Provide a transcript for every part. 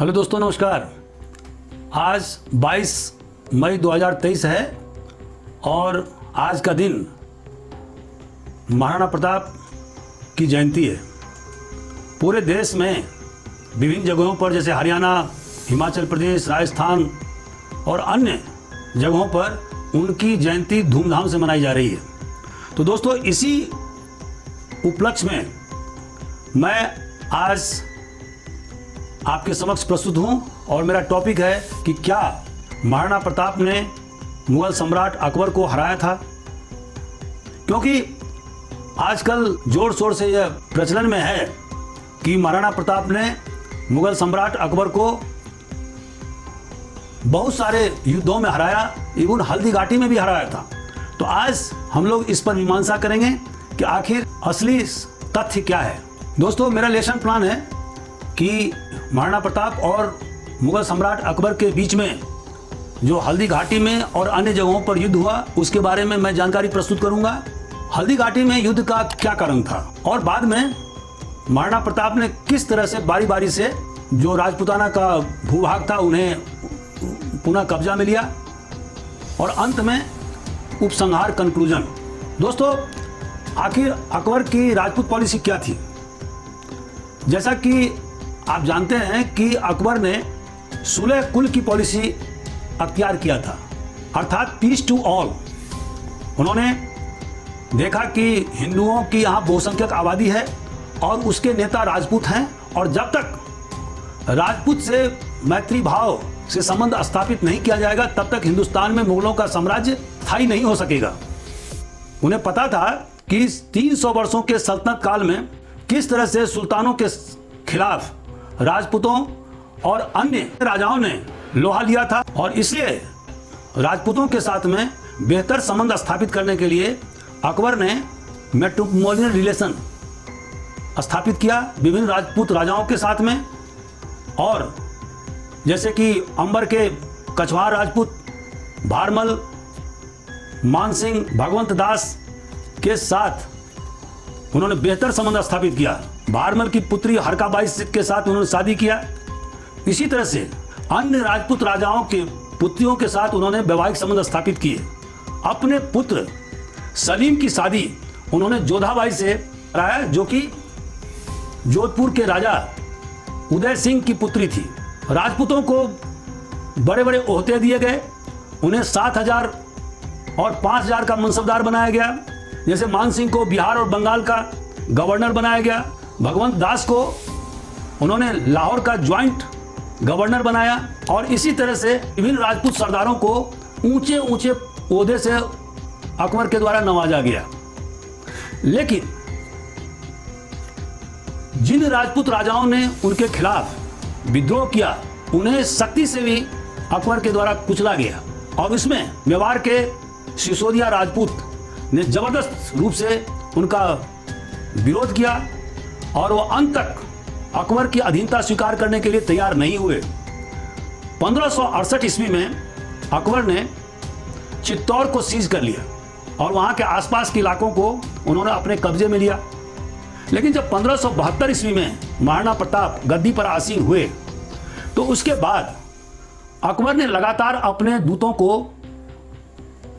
Hello दोस्तों, नमस्कार। आज 22 मई 2023 है और आज का दिन महाराणा प्रताप की जयंती है। पूरे देश में विभिन्न जगहों पर जैसे हरियाणा, हिमाचल प्रदेश, राजस्थान और अन्य जगहों पर उनकी जयंती धूमधाम से मनाई जा रही है। तो दोस्तों, इसी उपलक्ष्य में मैं आज आपके समक्ष प्रस्तुत हूं और मेरा टॉपिक है कि क्या महाराणा प्रताप ने मुगल सम्राट अकबर को हराया था। क्योंकि आजकल जोर शोर से यह प्रचलन में है कि महाराणा प्रताप ने मुगल सम्राट अकबर को बहुत सारे युद्धों में हराया, इवन हल्दी घाटी में भी हराया था। तो आज हम लोग इस पर मीमांसा करेंगे कि आखिर असली तथ्य क्या है। दोस्तों, मेरा लेसन प्लान है कि महाराणा प्रताप और मुगल सम्राट अकबर के बीच में जो हल्दी घाटी में और अन्य जगहों पर युद्ध हुआ उसके बारे में मैं जानकारी प्रस्तुत करूंगा। हल्दी घाटी में युद्ध का क्या कारण था और बाद में महाराणा प्रताप ने किस तरह से बारी बारी से जो राजपूताना का भूभाग था उन्हें पुनः कब्जा में लिया और अंत में उपसंहार कंक्लूजन। दोस्तों, आखिर अकबर की राजपूत पॉलिसी क्या थी। जैसा कि आप जानते हैं कि अकबर ने सुलह कुल की पॉलिसी अख्तियार किया था, अर्थात पीस टू ऑल। उन्होंने देखा कि हिंदुओं की यहाँ बहुसंख्यक आबादी है और उसके नेता राजपूत हैं और जब तक राजपूत से मैत्री भाव से संबंध स्थापित नहीं किया जाएगा तब तक हिंदुस्तान में मुगलों का साम्राज्य स्थायी नहीं हो सकेगा। उन्हें पता था कि 300 वर्षों के सल्तनत काल में किस तरह से सुल्तानों के खिलाफ राजपूतों और अन्य राजाओं ने लोहा लिया था और इसलिए राजपूतों के साथ में बेहतर संबंध स्थापित करने के लिए अकबर ने मैट्रिमोनियल रिलेशन स्थापित किया विभिन्न राजपूत राजाओं के साथ में। और जैसे कि अंबर के कछवार राजपूत भारमल, मानसिंह, भगवंत दास के साथ उन्होंने बेहतर संबंध स्थापित किया। भारमल की पुत्री हरकाबाई के साथ उन्होंने शादी किया। इसी तरह से अन्य राजपूत राजाओं के पुत्रियों के साथ उन्होंने वैवाहिक संबंध स्थापित किए। अपने पुत्र सलीम की शादी उन्होंने जोधाबाई से कराया, जो कि जोधपुर के राजा उदय सिंह की पुत्री थी। राजपूतों को बड़े बड़े ओहदे दिए गए, उन्हें 7,000 और 5,000 का मनसबदार बनाया गया। जैसे मानसिंह को बिहार और बंगाल का गवर्नर बनाया गया, भगवंत दास को उन्होंने लाहौर का ज्वाइंट गवर्नर बनाया और इसी तरह से विभिन्न राजपूत सरदारों को ऊंचे ऊंचे ओहदे से अकबर के द्वारा नवाजा गया। लेकिन जिन राजपूत राजाओं ने उनके खिलाफ विद्रोह किया उन्हें शक्ति से भी अकबर के द्वारा कुचला गया और इसमें मेवाड़ के सिसोदिया राजपूत ने जबरदस्त रूप से उनका विरोध किया और वो अंत तक अकबर की अधीनता स्वीकार करने के लिए तैयार नहीं हुए। 1568 ईस्वी में अकबर ने चित्तौड़ को सीज कर लिया और वहां के आसपास के इलाकों को उन्होंने अपने कब्जे में लिया। लेकिन जब 1572 ईस्वी में महाराणा प्रताप गद्दी पर आसीन हुए तो उसके बाद अकबर ने लगातार अपने दूतों को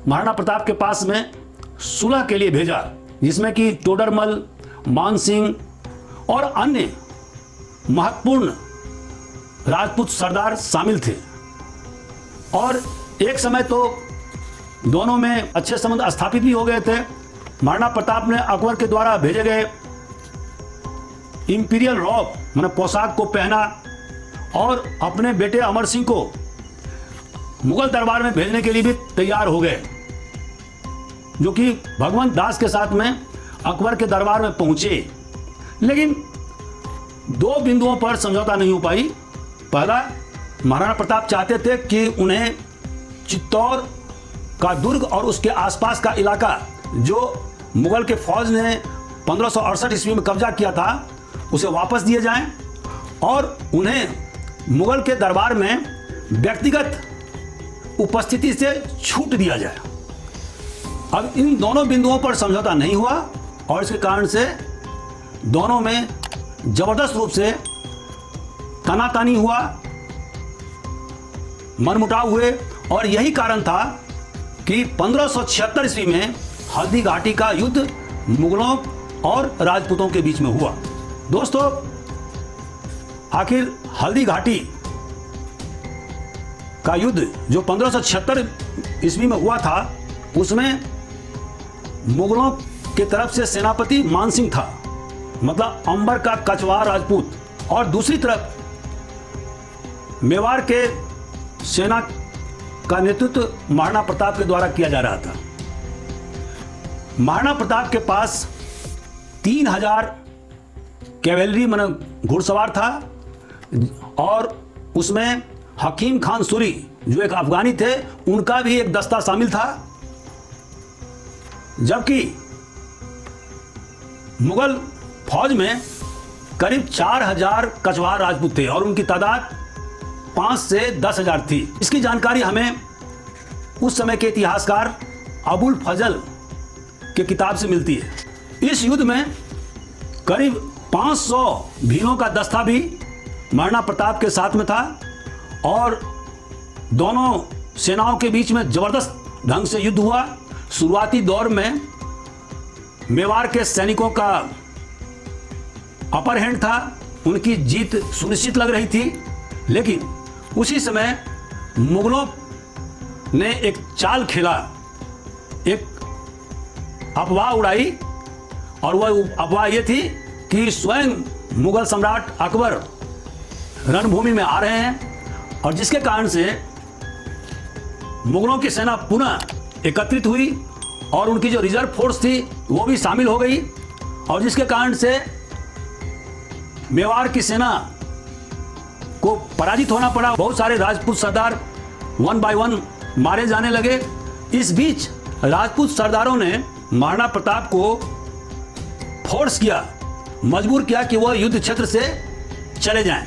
महाराणा प्रताप के पास में सुलह के लिए भेजा, जिसमें कि टोडरमल, मानसिंह और अन्य महत्वपूर्ण राजपूत सरदार शामिल थे। और एक समय तो दोनों में अच्छे संबंध स्थापित भी हो गए थे। महाराणा प्रताप ने अकबर के द्वारा भेजे गए इंपीरियल रॉब माने पोशाक को पहना और अपने बेटे अमर सिंह को मुगल दरबार में भेजने के लिए भी तैयार हो गए, जो कि भगवंत दास के साथ में अकबर के दरबार में पहुंचे। लेकिन दो बिंदुओं पर समझौता नहीं हो पाई। पहला, महाराणा प्रताप चाहते थे कि उन्हें चित्तौड़ का दुर्ग और उसके आसपास का इलाका जो मुगल के फौज ने 1568 ईस्वी में कब्जा किया था उसे वापस दिए जाएं और उन्हें मुगल के दरबार में व्यक्तिगत उपस्थिति से छूट दिया जाए। अब इन दोनों बिंदुओं पर समझौता नहीं हुआ और इसके कारण से दोनों में जबरदस्त रूप से तनातनी हुआ मनमुटाव हुए और यही कारण था कि 1576 ईस्वी में हल्दी घाटी का युद्ध मुगलों और राजपूतों के बीच में हुआ। दोस्तों, आखिर हल्दी घाटी का युद्ध जो 1576 ईस्वी में हुआ था, उसमें मुगलों की तरफ से सेनापति मानसिंह था, मतलब अंबर का कछवार राजपूत, और दूसरी तरफ मेवाड़ के सेना का नेतृत्व महाराणा प्रताप के द्वारा किया जा रहा था। महाराणा प्रताप के पास 3000 कैवेलरी मतलब घुड़सवार था और उसमें हकीम खान सूरी जो एक अफगानी थे, उनका भी एक दस्ता शामिल था। जबकि मुगल फौज में करीब 4000 कछवार राजपूत थे और उनकी तादाद 5 से 10,000 थी। इसकी जानकारी हमें उस समय के इतिहासकार अबुल फजल के किताब से मिलती है। इस युद्ध में करीब 500 भीलों का दस्ता भी महाराणा प्रताप के साथ में था और दोनों सेनाओं के बीच में जबरदस्त ढंग से युद्ध हुआ। शुरुआती दौर में मेवाड़ के सैनिकों का अपर हैंड था, उनकी जीत सुनिश्चित लग रही थी, लेकिन उसी समय मुगलों ने एक चाल खेला, एक अफवाह उड़ाई, और वह अफवाह यह थी कि स्वयं मुगल सम्राट अकबर रणभूमि में आ रहे हैं, और जिसके कारण से मुगलों की सेना पुनः एकत्रित हुई और उनकी जो रिजर्व फोर्स थी वो भी शामिल हो गई, और जिसके कारण से मेवाड़ की सेना को पराजित होना पड़ा। बहुत सारे राजपूत सरदार 1 बाय 1 मारे जाने लगे। इस बीच राजपूत सरदारों ने महाराणा प्रताप को फोर्स किया, मजबूर किया कि वह युद्ध क्षेत्र से चले जाएं,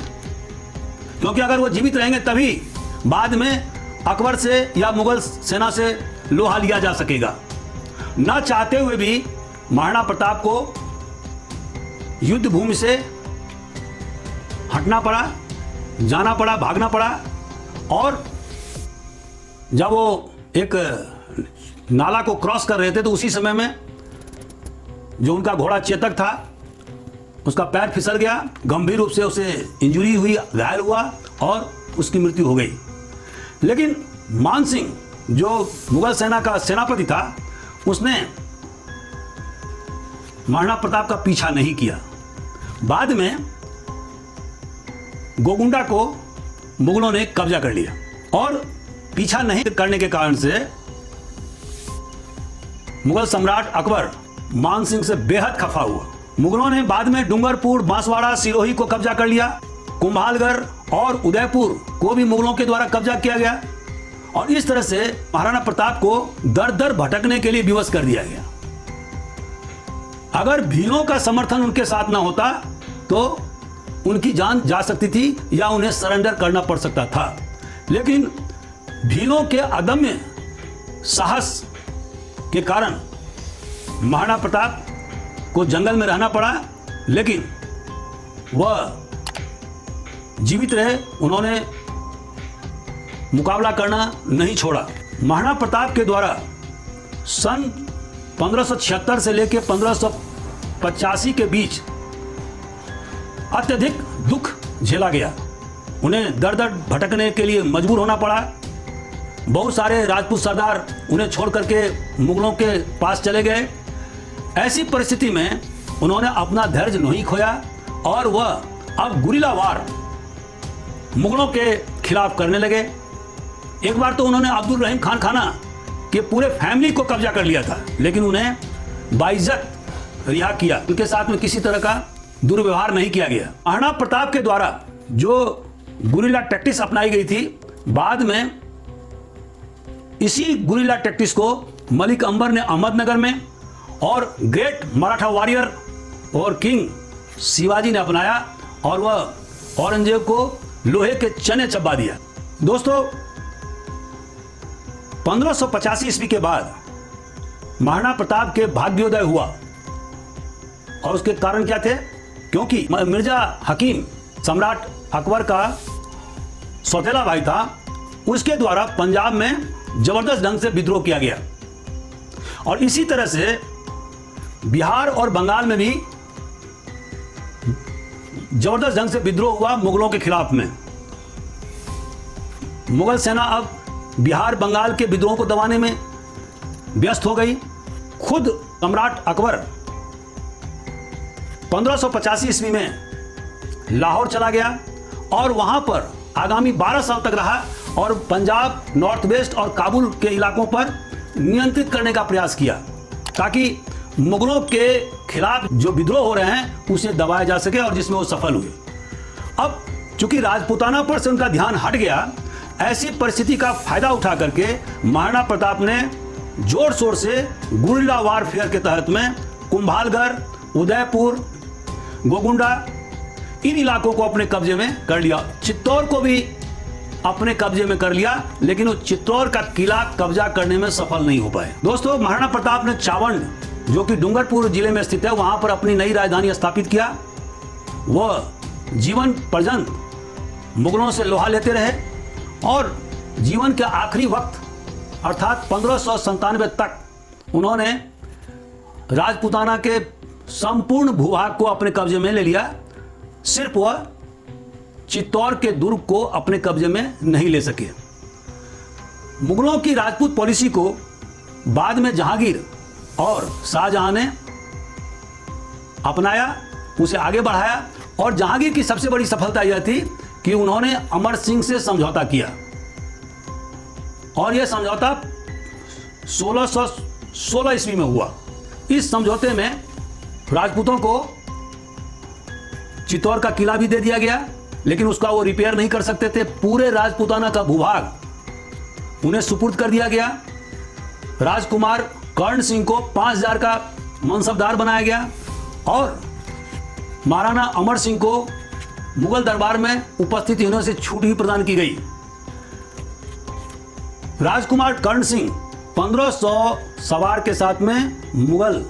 क्योंकि अगर वो जीवित रहेंगे तभी बाद में अकबर से या मुगल सेना से लोहा लिया जा सकेगा। न चाहते हुए भी महाराणा प्रताप को युद्ध भूमि से हटना पड़ा, जाना पड़ा, भागना पड़ा, और जब वो एक नाला को क्रॉस कर रहे थे तो उसी समय में जो उनका घोड़ा चेतक था उसका पैर फिसल गया, गंभीर रूप से उसे इंजरी हुई, घायल हुआ और उसकी मृत्यु हो गई। लेकिन मानसिंह जो मुगल सेना का सेनापति था, उसने महाराणा प्रताप का पीछा नहीं किया। बाद में गोगुंडा को मुगलों ने कब्जा कर लिया और पीछा नहीं करने के कारण से मुगल सम्राट अकबर मानसिंह से बेहद खफा हुआ। मुगलों ने बाद में डूंगरपुर, बांसवाड़ा, सिरोही को कब्जा कर लिया। कुंभालगढ़ और उदयपुर को भी मुगलों के द्वारा कब्जा किया गया और इस तरह से महाराणा प्रताप को दर दर भटकने के लिए विवश कर दिया गया। अगर भीलों का समर्थन उनके साथ ना होता तो उनकी जान जा सकती थी या उन्हें सरेंडर करना पड़ सकता था। लेकिन भीलों के अदम्य साहस के कारण महाराणा प्रताप को जंगल में रहना पड़ा, लेकिन वह जीवित रहे, उन्होंने मुकाबला करना नहीं छोड़ा। महाराणा प्रताप के द्वारा सन 1576 से लेकर 1585 के बीच अत्यधिक दुख झेला गया। उन्हें दर दर भटकने के लिए मजबूर होना पड़ा। बहुत सारे राजपूत सरदार उन्हें छोड़ करके मुगलों के पास चले गए। ऐसी परिस्थिति में उन्होंने अपना धैर्य नहीं खोया और वह अब गुरिल्ला वार मुगलों के खिलाफ करने लगे। एक बार तो उन्होंने अब्दुल रहीम खान खाना के पूरे फैमिली को कब्जा कर लिया था, लेकिन उन्हें बाइज्जत रिहा किया। उनके साथ में किसी तरह का दुर्व्यवहार नहीं किया गया। महाराणा प्रताप के द्वारा जो गुरिल्ला टैक्टिक्स अपनाई गई थी, बाद में इसी गुरिल्ला टैक्टिक्स को मलिक अंबर ने अहमदनगर में और ग्रेट मराठा वॉरियर और किंग शिवाजी ने अपनाया और वह औरंगजेब को लोहे के चने चबा दिया। दोस्तों, 1585 ईस्वी के बाद महाराणा प्रताप के भाग्योदय हुआ और उसके कारण क्या थे? क्योंकि मिर्जा हकीम सम्राट अकबर का सौतेला भाई था, उसके द्वारा पंजाब में जबरदस्त ढंग से विद्रोह किया गया। और इसी तरह से बिहार और बंगाल में भी जबरदस्त ढंग से विद्रोह हुआ मुगलों के खिलाफ में। मुगल सेना अब बिहार बंगाल के विद्रोह को दबाने में व्यस्त हो गई। खुद सम्राट अकबर 1585 ईस्वी में लाहौर चला गया और वहां पर आगामी 12 साल तक रहा और पंजाब, नॉर्थ वेस्ट और काबुल के इलाकों पर नियंत्रित करने का प्रयास किया ताकि मुगलों के खिलाफ जो विद्रोह हो रहे हैं उसे दबाया जा सके, और जिसमें वो सफल हुए। अब चूंकि राजपूताना पर से उनका ध्यान हट गया, ऐसी परिस्थिति का फायदा उठा करके महाराणा प्रताप ने जोर शोर से गुरिल्ला वारफेयर के तहत में कुंभालगढ़, उदयपुर, गोगुंडा इन इलाकों को अपने कब्जे में कर लिया। चित्तौड़ को भी अपने कब्जे में कर लिया, लेकिन वो चित्तौड़ का किला कब्जा करने में सफल नहीं हो पाए। दोस्तों, महाराणा प्रताप ने चावंड, जो कि डूंगरपुर जिले में स्थित है, वहां पर अपनी नई राजधानी स्थापित किया। वह जीवन पर्यंत मुगलों से लोहा लेते रहे और जीवन के आखिरी वक्त अर्थात 1597 तक उन्होंने राजपूताना के संपूर्ण भूभाग को अपने कब्जे में ले लिया। सिर्फ वह चित्तौड़ के दुर्ग को अपने कब्जे में नहीं ले सके। मुगलों की राजपूत पॉलिसी को बाद में जहांगीर और शाहजहां ने अपनाया, उसे आगे बढ़ाया। और जहांगीर की सबसे बड़ी सफलता यह थी कि उन्होंने अमर सिंह से समझौता किया और यह समझौता 1616 ईस्वी में हुआ। इस समझौते में राजपूतों को चित्तौड़ का किला भी दे दिया गया, लेकिन उसका वो रिपेयर नहीं कर सकते थे। पूरे राजपूताना का भूभाग उन्हें सुपुर्द कर दिया गया। राजकुमार कर्ण सिंह को 5000 का मनसबदार बनाया गया और महाराणा अमर सिंह को मुगल दरबार में उपस्थित होने से छूट भी प्रदान की गई। राजकुमार कर्ण सिंह 1500 सवार के साथ में मुगल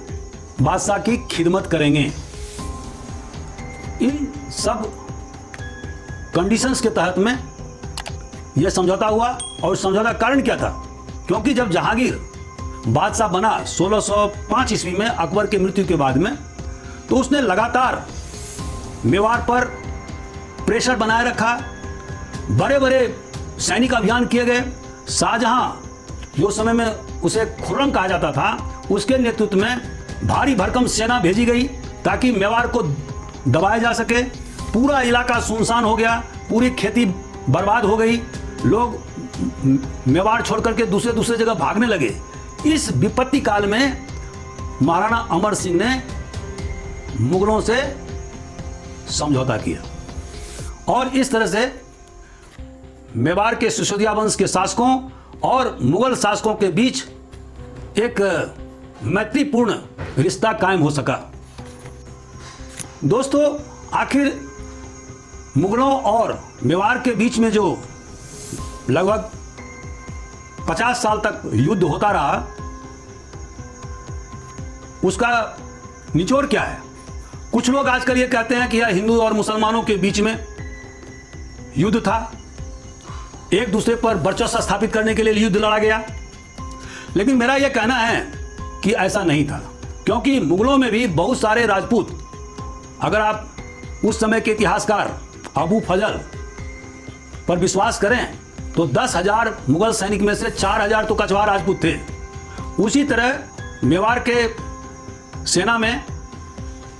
बादशाह की खिदमत करेंगे। इन सब कंडीशंस के तहत में यह समझौता हुआ। और समझौता कारण क्या था? क्योंकि जब जहांगीर बादशाह बना 1605 ईस्वी में अकबर की मृत्यु के बाद में, तो उसने लगातार मेवाड़ पर प्रेशर बनाए रखा। बड़े बड़े सैनिक अभियान किए गए। शाहजहां, जो समय में उसे खुर्रम कहा जाता था, उसके नेतृत्व में भारी भरकम सेना भेजी गई ताकि मेवाड़ को दबाया जा सके। पूरा इलाका सुनसान हो गया, पूरी खेती बर्बाद हो गई, लोग मेवाड़ छोड़ करके दूसरे जगह भागने लगे। इस विपत्ति काल में महाराणा अमर सिंह ने मुगलों से समझौता किया और इस तरह से मेवाड़ के सिसोदिया वंश के शासकों और मुगल शासकों के बीच एक मैत्रीपूर्ण रिश्ता कायम हो सका। दोस्तों, आखिर मुगलों और मेवाड़ के बीच में जो लगभग 50 साल तक युद्ध होता रहा, उसका निचोड़ क्या है? कुछ लोग आजकल ये कहते हैं कि यह हिंदू और मुसलमानों के बीच में युद्ध था, एक दूसरे पर वर्चस्व स्थापित करने के लिए युद्ध लड़ा गया। लेकिन मेरा यह कहना है कि ऐसा नहीं था, क्योंकि मुगलों में भी बहुत सारे राजपूत, अगर आप उस समय के इतिहासकार अबू फजल पर विश्वास करें तो 10,000 मुगल सैनिक में से 4,000 तो कछवार राजपूत थे। उसी तरह मेवाड़ के सेना में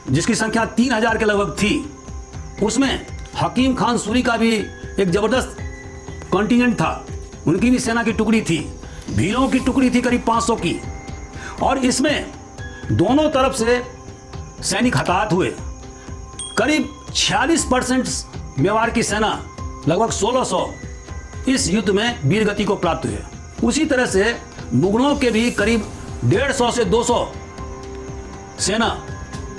जिसकी संख्या 3,000 के लगभग थी, उसमें हकीम खान सूरी का भी एक जबरदस्त कॉन्टिजेंट था, उनकी भी सेना की टुकड़ी थी। भीलों की टुकड़ी थी करीब 500 की। और इसमें दोनों तरफ से सैनिक हताहत हुए। करीब 46% मेवाड़ की सेना, लगभग 1600, इस युद्ध में वीरगति को प्राप्त हुए। उसी तरह से मुगलों के भी करीब 150 से 200 सेना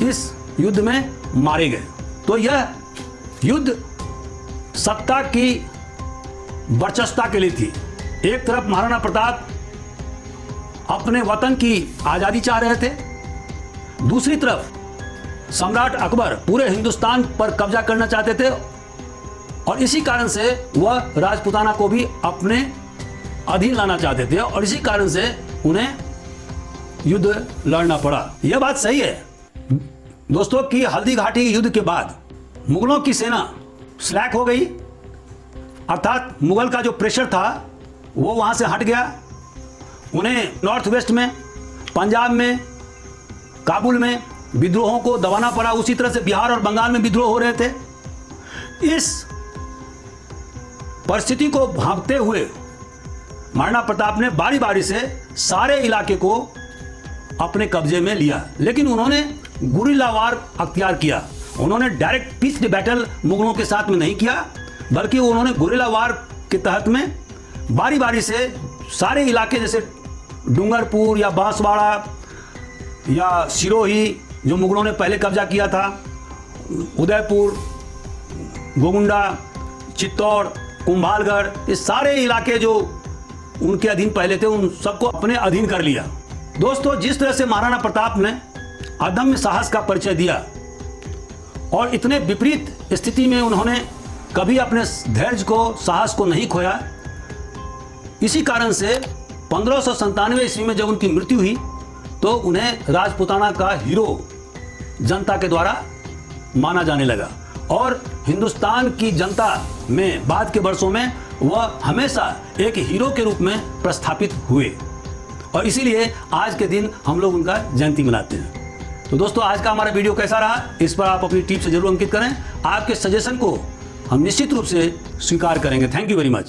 इस युद्ध में मारे गए। तो यह युद्ध सत्ता की वर्चस्वता के लिए थी। एक तरफ महाराणा प्रताप अपने वतन की आज़ादी चाह रहे थे, दूसरी तरफ सम्राट अकबर पूरे हिंदुस्तान पर कब्जा करना चाहते थे और इसी कारण से वह राजपूताना को भी अपने अधीन लाना चाहते थे और इसी कारण से उन्हें युद्ध लड़ना पड़ा। यह बात सही है दोस्तों कि हल्दी घाटी युद्ध के बाद मुगलों की सेना स्लैक हो गई, अर्थात मुगल का जो प्रेशर था वो वहां से हट गया। उन्हें नॉर्थ वेस्ट में, पंजाब में, काबुल में विद्रोहों को दबाना पड़ा। उसी तरह से बिहार और बंगाल में विद्रोह हो रहे थे। इस परिस्थिति को भांपते हुए महाराणा प्रताप ने बारी बारी से सारे इलाके को अपने कब्जे में लिया, लेकिन उन्होंने गुरिल्ला वार अख्तियार किया। उन्होंने डायरेक्ट पिच्ड बैटल मुगलों के साथ में नहीं किया, बल्कि उन्होंने गुरिल्ला वार के तहत में बारी बारी से सारे इलाके जैसे डूंगरपुर या बांसवाड़ा या सिरोही जो मुगलों ने पहले कब्जा किया था, उदयपुर, गोगुंडा, चित्तौड़, कुंभालगढ़, ये सारे इलाके जो उनके अधीन पहले थे उन सबको अपने अधीन कर लिया। दोस्तों, जिस तरह से महाराणा प्रताप ने अदम्य साहस का परिचय दिया और इतने विपरीत स्थिति में उन्होंने कभी अपने धैर्य को, साहस को नहीं खोया, इसी कारण से 1597 ईस्वी में जब उनकी मृत्यु हुई तो उन्हें राजपूताना का हीरो जनता के द्वारा माना जाने लगा और हिंदुस्तान की जनता में बाद के वर्षों में वह हमेशा एक हीरो के रूप में प्रस्थापित हुए और इसीलिए आज के दिन हम लोग उनका जयंती मनाते हैं। तो दोस्तों, आज का हमारा वीडियो कैसा रहा, इस पर आप अपनी टिप्स जरूर अंकित करें। आपके सजेशन को हम निश्चित रूप से स्वीकार करेंगे। Thank you very much.